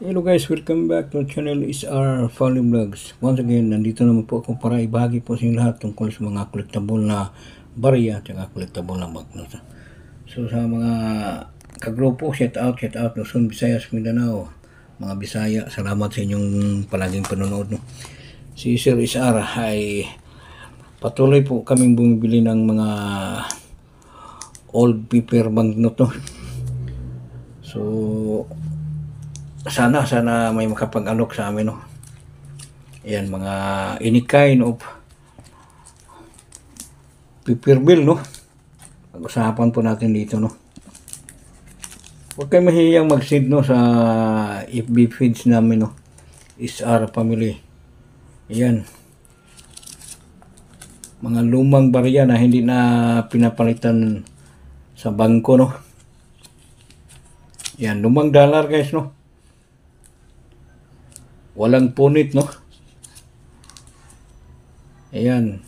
Hello guys, welcome back to channel is our Folly Vlogs. Once again, nandito naman po ako para ibahagi po sa inyo lahat tungkol sa mga collectible na barya at mga collectible na banknote. So sa mga kagrupo, shout out Luzon, Visayas, Mindanao, mga Bisaya, salamat sa inyong palaging panonood. No? Si Sir Isar ay patuloy po kaming bumibili ng mga old paper banknote. No? So sana may makapag-alok sa amin, no. Ayan, mga any kind of paper bill, no. Pag-usapan po natin dito, no. Huwag kayo mahihiyang mag-send, no, sa FB feeds namin, no. Is our family. Ayan. Mga lumang barya na hindi na pinapalitan sa bangko, no. Ayan, lumang dollar, guys, no. Walang punit, no? Ayan.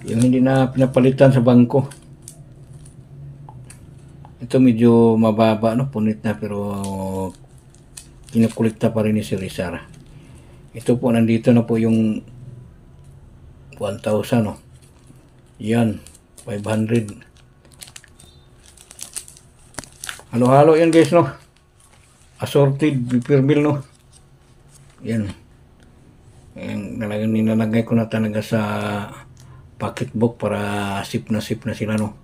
Yung hindi na pinapalitan sa bangko. Ito medyo mababa, no? Punit na, pero kinukulikta pa rin ni Sir Rizar. Ito po, nandito na po yung 1,000, no? Yan, 500. Halo-halo yan, guys, no. Assorted paper bill, no. Yan. Yan, nilalagay ko na talaga sa pocketbook para sip na sila, no.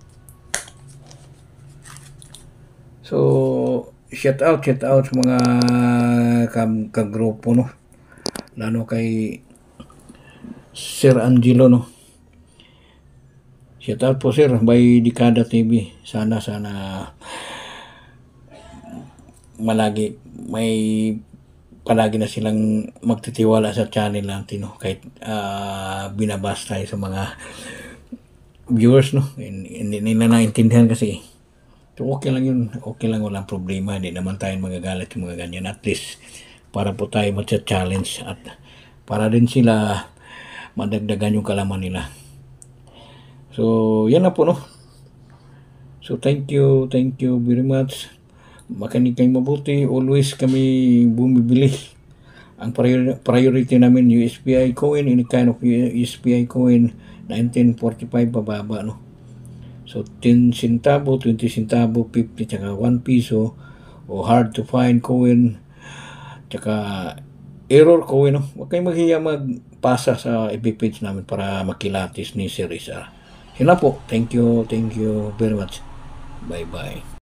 So, shout out sa mga kagrupo, no. Lalo kay Sir Angelo, no. Shout out po, sir, by Dekada TV. Sana palagi na silang magtitiwala sa channel natin, no? Kahit binabas tayo sa mga viewers, no? Hindi nila naintindihan kasi. So okay lang yun, okay lang, walang problema, hindi naman tayo magagalit yung mga ganyan. At least para po tayo matcha-challenge at para din sila madagdagan yung kalaman nila. So yan na po, no? So thank you very much. Makinig kayong mabuti, always kami bumibili. Ang priority namin USPI coin, any kind of USPI coin, 1945 pababa, no. So 10 centavo, 20 centavo, 50, tsaka 1 piso, o hard to find coin, tsaka error coin, no. Huwag kayong maghiya magpasa sa FB page namin para makilatis ni Sir Rizar. Yun lang po. Thank you very much. Bye bye.